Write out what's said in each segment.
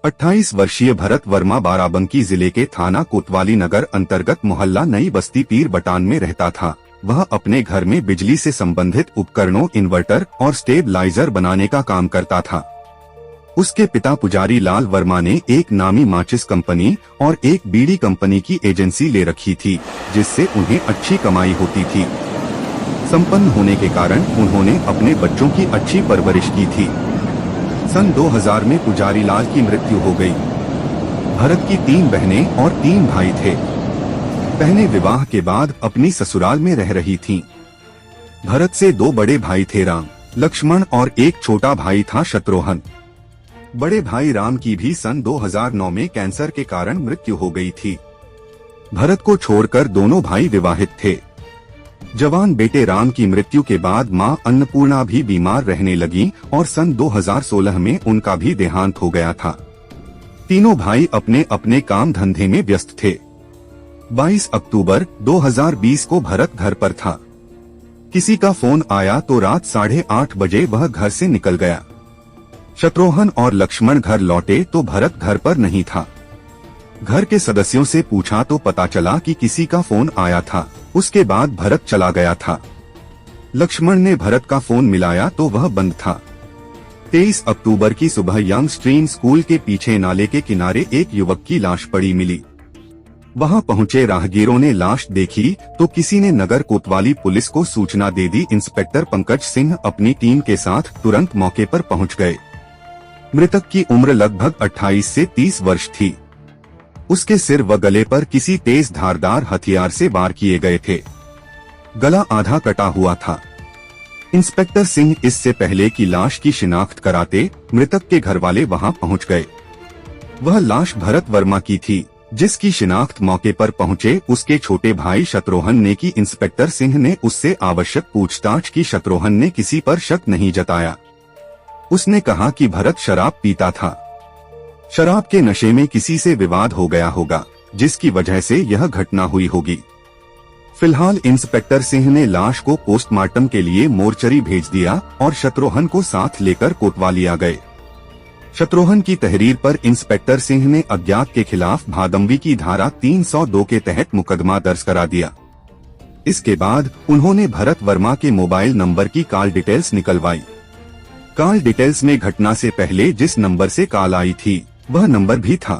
28 वर्षीय भरत वर्मा बाराबंकी जिले के थाना कोतवाली नगर अंतर्गत मोहल्ला नई बस्ती पीर बटान में रहता था। वह अपने घर में बिजली से संबंधित उपकरणों, इन्वर्टर और स्टेबलाइजर बनाने का काम करता था। उसके पिता पुजारी लाल वर्मा ने एक नामी माचिस कंपनी और एक बीड़ी कंपनी की एजेंसी ले रखी थी, जिससे उन्हें अच्छी कमाई होती थी। संपन्न होने के कारण उन्होंने अपने बच्चों की अच्छी परवरिश की थी। सन 2000 में पुजारी लाल की मृत्यु हो गई। भरत की 3 बहनें और 3 भाई थे। बहनें विवाह के बाद अपनी ससुराल में रह रही थीं। भरत से 2 बड़े भाई थे, राम, लक्ष्मण, और एक छोटा भाई था, शत्रुघ्न। बड़े भाई राम की भी सन 2009 में कैंसर के कारण मृत्यु हो गई थी। भरत को छोड़कर दोनों भाई विवाहित थे। जवान बेटे राम की मृत्यु के बाद मां अन्नपूर्णा भी बीमार रहने लगी और सन 2016 में उनका भी देहांत हो गया था। तीनों भाई अपने अपने काम धंधे में व्यस्त थे। 22 अक्टूबर 2020 को भरत घर पर था। किसी का फोन आया तो रात 8:30 बजे वह घर से निकल गया। शत्रुघ्न और लक्ष्मण घर लौटे तो भरत घर पर नहीं था। घर के सदस्यों से पूछा तो पता चला कि किसी का फोन आया था। उसके बाद भरत चला गया था। लक्ष्मण ने भरत का फोन मिलाया तो वह बंद था। 23 अक्टूबर की सुबह यंग स्ट्रीम स्कूल के पीछे नाले के किनारे एक युवक की लाश पड़ी मिली। वहां पहुंचे राहगीरों ने लाश देखी तो किसी ने नगर कोतवाली पुलिस को सूचना दे दी। इंस्पेक्टर पंकज सिंह अपनी टीम के साथ तुरंत मौके पर पहुंच गए। मृतक की उम्र लगभग 28 से 30 वर्ष थी। उसके सिर व गले पर किसी तेज धारदार हथियार से वार किए गए थे। गला आधा कटा हुआ था। इंस्पेक्टर सिंह इससे पहले कि लाश की शिनाख्त कराते मृतक के घरवाले वहां पहुंच गए। वह लाश भरत वर्मा की थी, जिसकी शिनाख्त मौके पर पहुंचे उसके छोटे भाई शत्रुघ्न ने की। इंस्पेक्टर सिंह ने उससे आवश्यक पूछताछ की। शत्रुघ्न ने किसी पर शक नहीं जताया। उसने कहा कि भरत शराब पीता था। शराब के नशे में किसी से विवाद हो गया होगा, जिसकी वजह से यह घटना हुई होगी। फिलहाल इंस्पेक्टर सिंह ने लाश को पोस्टमार्टम के लिए मोर्चरी भेज दिया और शत्रुघ्न को साथ लेकर कोतवाली आ गए। शत्रुघ्न की तहरीर पर इंस्पेक्टर सिंह ने अज्ञात के खिलाफ भादंवी की धारा 302 के तहत मुकदमा दर्ज करा दिया। इसके बाद उन्होंने भरत वर्मा के मोबाइल नंबर की कॉल डिटेल्स निकलवाई। कॉल डिटेल्स में घटना से पहले जिस नंबर से कॉल आई थी वह नंबर भी था।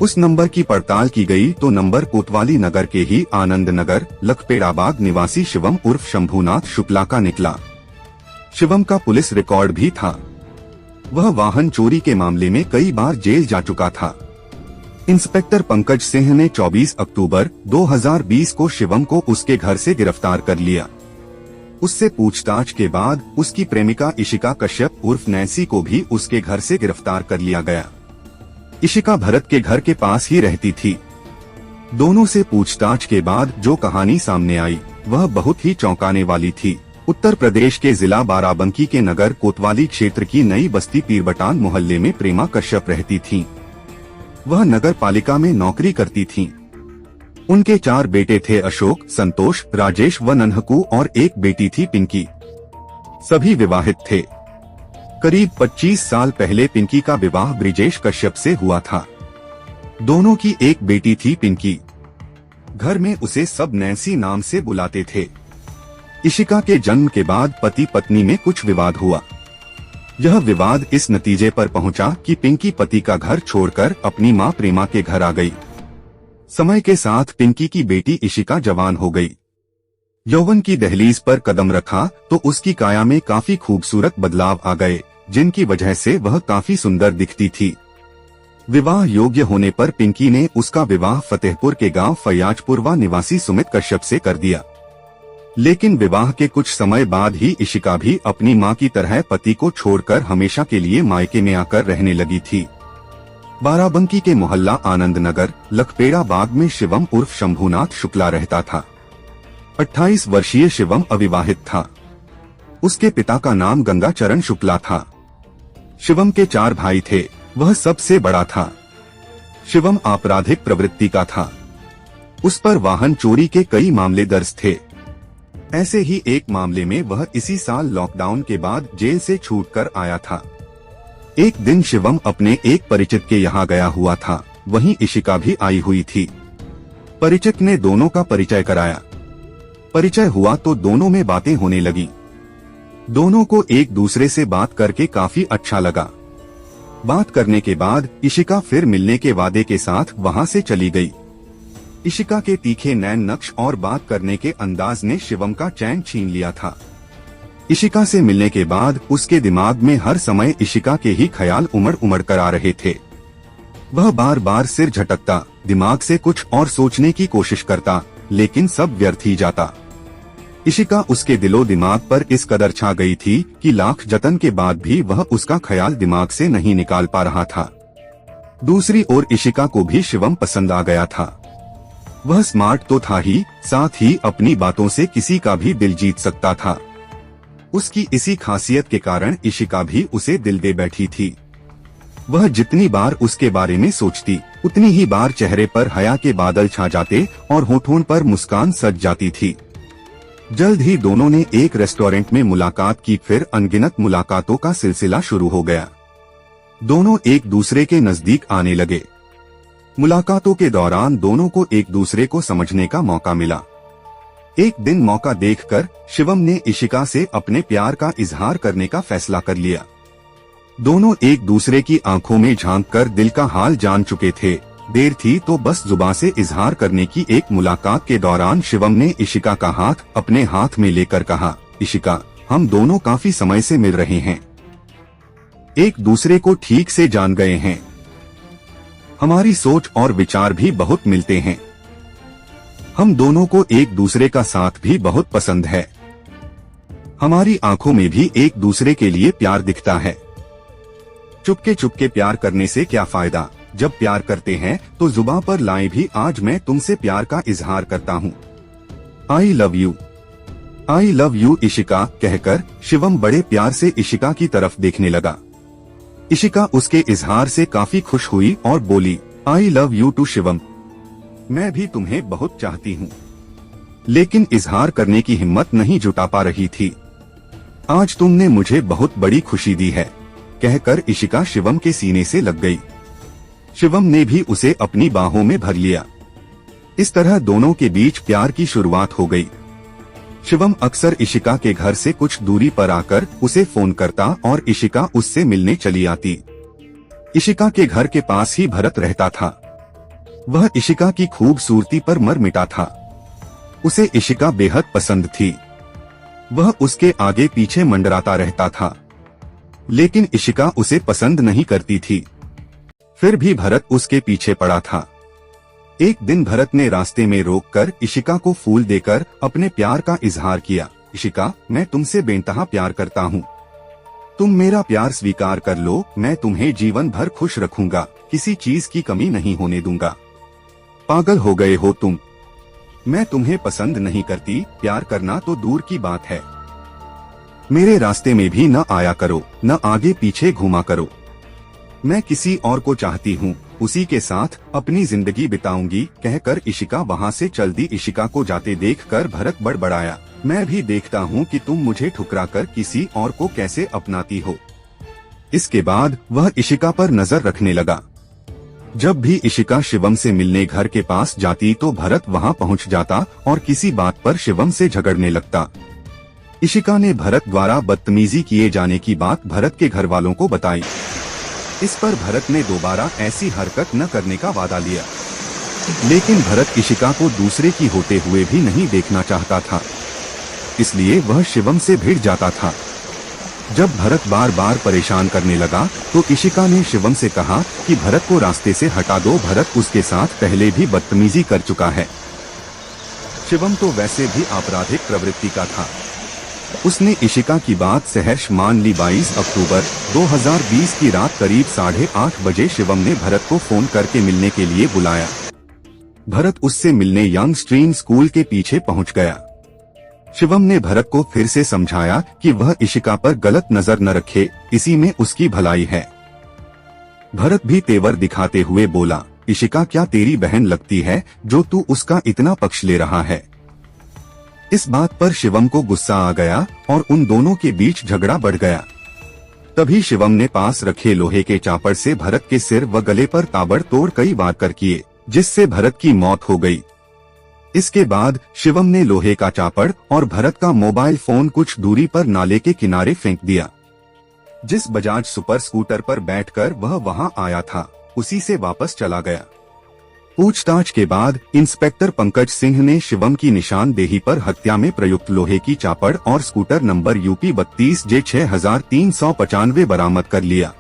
उस नंबर की पड़ताल की गई तो नंबर कोतवाली नगर के ही आनंद नगर लखपेड़ाबाग निवासी शिवम उर्फ शंभुनाथ शुक्ला का निकला। शिवम का पुलिस रिकॉर्ड भी था। वह वाहन चोरी के मामले में कई बार जेल जा चुका था। इंस्पेक्टर पंकज सिंह ने 24 अक्टूबर 2020 को शिवम को उसके घर से गिरफ्तार कर लिया। उससे पूछताछ के बाद उसकी प्रेमिका इशिका कश्यप उर्फ नैन्सी को भी उसके घर से गिरफ्तार कर लिया गया। इशिका भरत के घर के पास ही रहती थी। दोनों से पूछताछ के बाद जो कहानी सामने आई वह बहुत ही चौंकाने वाली थी। उत्तर प्रदेश के जिला बाराबंकी के नगर कोतवाली क्षेत्र की नई बस्ती पीरबटान मोहल्ले में प्रेमा कश्यप रहती थीं। वह नगर पालिका में नौकरी करती थीं। उनके 4 बेटे थे, अशोक, संतोष, राजेश व नन्हकू, और एक बेटी थी, पिंकी। सभी विवाहित थे। करीब 25 साल पहले पिंकी का विवाह ब्रिजेश कश्यप से हुआ था। दोनों की एक बेटी थी, पिंकी। घर में उसे सब नैन्सी नाम से बुलाते थे। इशिका के जन्म के बाद पति पत्नी में कुछ विवाद हुआ। यह विवाद इस नतीजे पर पहुंचा कि पिंकी पति का घर छोड़कर अपनी मां प्रेमा के घर आ गई। समय के साथ पिंकी की बेटी इशिका जवान हो गई। यौवन की दहलीज पर कदम रखा तो उसकी काया में काफी खूबसूरत बदलाव आ गए, जिनकी वजह से वह काफी सुंदर दिखती थी। विवाह योग्य होने पर पिंकी ने उसका विवाह फतेहपुर के गांव फयाजपुरवा निवासी सुमित कश्यप से कर दिया। लेकिन विवाह के कुछ समय बाद ही इशिका भी अपनी मां की तरह पति को छोड़कर हमेशा के लिए मायके में आकर रहने लगी थी। बाराबंकी के मोहल्ला आनंद नगर लखपेड़ा बाग में शिवम उर्फ शंभुनाथ शुक्ला रहता था। 28 वर्षीय शिवम अविवाहित था। उसके पिता का नाम गंगाचरण शुक्ला था। शिवम के 4 भाई थे, वह सबसे बड़ा था। शिवम आपराधिक प्रवृत्ति का था। उस पर वाहन चोरी के कई मामले दर्ज थे। ऐसे ही एक मामले में वह इसी साल लॉकडाउन के बाद जेल से छूटकर आया था। एक दिन शिवम अपने एक परिचित के यहाँ गया हुआ था। वहीं इशिका भी आई हुई थी। परिचित ने दोनों का परिचय कराया। परिचय हुआ तो दोनों में बातें होने लगी। दोनों को एक दूसरे से बात करके काफी अच्छा लगा। बात करने के बाद इशिका फिर मिलने के वादे के साथ वहां से चली गई। इशिका के तीखे नैन नक्श और बात करने के अंदाज ने शिवम का चैन छीन लिया था। इशिका से मिलने के बाद उसके दिमाग में हर समय इशिका के ही ख्याल उमड़ उमड़ कर आ रहे थे। वह बार बार सिर झटकता, दिमाग से कुछ और सोचने की कोशिश करता, लेकिन सब व्यर्थ ही जाता। इशिका उसके दिलो दिमाग पर इस कदर छा गई थी कि लाख जतन के बाद भी वह उसका ख्याल दिमाग से नहीं निकाल पा रहा था। दूसरी ओर इशिका को भी शिवम पसंद आ गया था। वह स्मार्ट तो था ही, साथ ही अपनी बातों से किसी का भी दिल जीत सकता था। उसकी इसी खासियत के कारण इशिका भी उसे दिल दे बैठी थी। वह जितनी बार उसके बारे में सोचती, उतनी ही बार चेहरे पर हया के बादल छा जाते और होठों पर मुस्कान सज जाती थी। जल्द ही दोनों ने एक रेस्टोरेंट में मुलाकात की। फिर अनगिनत मुलाकातों का सिलसिला शुरू हो गया। दोनों एक दूसरे के नजदीक आने लगे। मुलाकातों के दौरान दोनों को एक दूसरे को समझने का मौका मिला। एक दिन मौका देखकर शिवम ने इशिका से अपने प्यार का इजहार करने का फैसला कर लिया। दोनों एक दूसरे की आंखों में झांककर दिल का हाल जान चुके थे। देर थी तो बस जुबान से इजहार करने की। एक मुलाकात के दौरान शिवम ने इशिका का हाथ अपने हाथ में लेकर कहा, इशिका, हम दोनों काफी समय से मिल रहे हैं, एक दूसरे को ठीक से जान गए हैं। हमारी सोच और विचार भी बहुत मिलते हैं। हम दोनों को एक दूसरे का साथ भी बहुत पसंद है। हमारी आंखों में भी एक दूसरे के लिए प्यार दिखता है। चुपके चुपके प्यार करने से क्या फायदा, जब प्यार करते हैं तो जुबान पर लाएं भी, आज मैं तुमसे प्यार का इजहार करता हूँ। आई लव यू इशिका कहकर शिवम बड़े प्यार से इशिका की तरफ देखने लगा। इशिका उसके इजहार से काफी खुश हुई और बोली, I love you too Shivam, मैं भी तुम्हें बहुत चाहती हूँ, लेकिन इजहार करने की हिम्मत नहीं जुटा पा रही थी। आज तुमने मुझे बहुत बड़ी खुशी दी है, कहकर इशिका शिवम के सीने से लग गई। शिवम ने भी उसे अपनी बाहों में भर लिया। इस तरह दोनों के बीच प्यार की शुरुआत हो गई। शिवम अक्सर इशिका के घर से कुछ दूरी पर आकर उसे फोन करता और इशिका उससे मिलने चली आती। इशिका के घर के पास ही भरत रहता था। वह इशिका की खूबसूरती पर मर मिटा था। उसे इशिका बेहद पसंद थी। वह उसके आगे पीछे मंडराता रहता था, लेकिन इशिका उसे पसंद नहीं करती थी। फिर भी भरत उसके पीछे पड़ा था। एक दिन भरत ने रास्ते में रोककर इशिका को फूल देकर अपने प्यार का इजहार किया। इशिका, मैं तुमसे बेइंतहा प्यार करता हूँ। तुम मेरा प्यार स्वीकार कर लो, मैं तुम्हें जीवन भर खुश रखूंगा, किसी चीज की कमी नहीं होने दूंगा। पागल हो गए हो तुम, मैं तुम्हें पसंद नहीं करती, प्यार करना तो दूर की बात है। मेरे रास्ते में भी न आया करो, न आगे पीछे घूमा करो। मैं किसी और को चाहती हूँ, उसी के साथ अपनी जिंदगी बिताऊंगी, कहकर इशिका वहाँ से चल दी। इशिका को जाते देखकर भरत बड़बड़ाया, मैं भी देखता हूँ कि तुम मुझे ठुकराकर किसी और को कैसे अपनाती हो। इसके बाद वह इशिका पर नजर रखने लगा। जब भी इशिका शिवम से मिलने घर के पास जाती तो भरत वहाँ पहुँच जाता और किसी बात पर शिवम से झगड़ने लगता। इशिका ने भरत द्वारा बदतमीजी किए जाने की बात भरत के घर वालों को बताई। इस पर भरत ने दोबारा ऐसी हरकत न करने का वादा लिया, लेकिन भरत इशिका को दूसरे की होते हुए भी नहीं देखना चाहता था, इसलिए वह शिवम से भिड़ जाता था। जब भरत बार बार परेशान करने लगा तो इशिका ने शिवम से कहा कि भरत को रास्ते से हटा दो, भरत उसके साथ पहले भी बदतमीजी कर चुका है। शिवम तो वैसे भी आपराधिक प्रवृत्ति का था। उसने इशिका की बात सहर्ष मान ली। 22 अक्टूबर 2020 की रात करीब 8:30 बजे शिवम ने भरत को फोन करके मिलने के लिए बुलाया। भरत उससे मिलने यंग स्ट्रीम स्कूल के पीछे पहुंच गया। शिवम ने भरत को फिर से समझाया कि वह इशिका पर गलत नजर न रखे, इसी में उसकी भलाई है। भरत भी तेवर दिखाते हुए बोला, इशिका क्या तेरी बहन लगती है जो तू उसका इतना पक्ष ले रहा है। इस बात पर शिवम को गुस्सा आ गया और उन दोनों के बीच झगड़ा बढ़ गया। तभी शिवम ने पास रखे लोहे के चापड़ से भरत के सिर व गले पर ताबड़तोड़ कई वार कर किए, जिससे भरत की मौत हो गई। इसके बाद शिवम ने लोहे का चापड़ और भरत का मोबाइल फोन कुछ दूरी पर नाले के किनारे फेंक दिया। जिस बजाज सुपर स्कूटर पर बैठकर वह वहां आया था, उसी से वापस चला गया। पूछताछ के बाद इंस्पेक्टर पंकज सिंह ने शिवम की निशानदेही पर हत्या में प्रयुक्त लोहे की चापड़ और स्कूटर नंबर UP 32J 6395 बरामद कर लिया।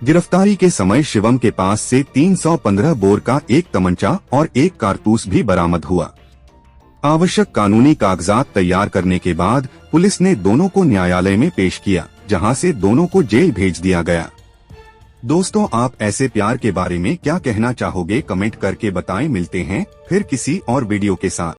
गिरफ्तारी के समय शिवम के पास से 315 बोर का एक तमंचा और एक कारतूस भी बरामद हुआ। आवश्यक कानूनी कागजात तैयार करने के बाद पुलिस ने दोनों को न्यायालय में पेश किया, जहां से दोनों को जेल भेज दिया गया। दोस्तों, आप ऐसे प्यार के बारे में क्या कहना चाहोगे? कमेंट करके बताएं। मिलते हैं फिर किसी और वीडियो के साथ।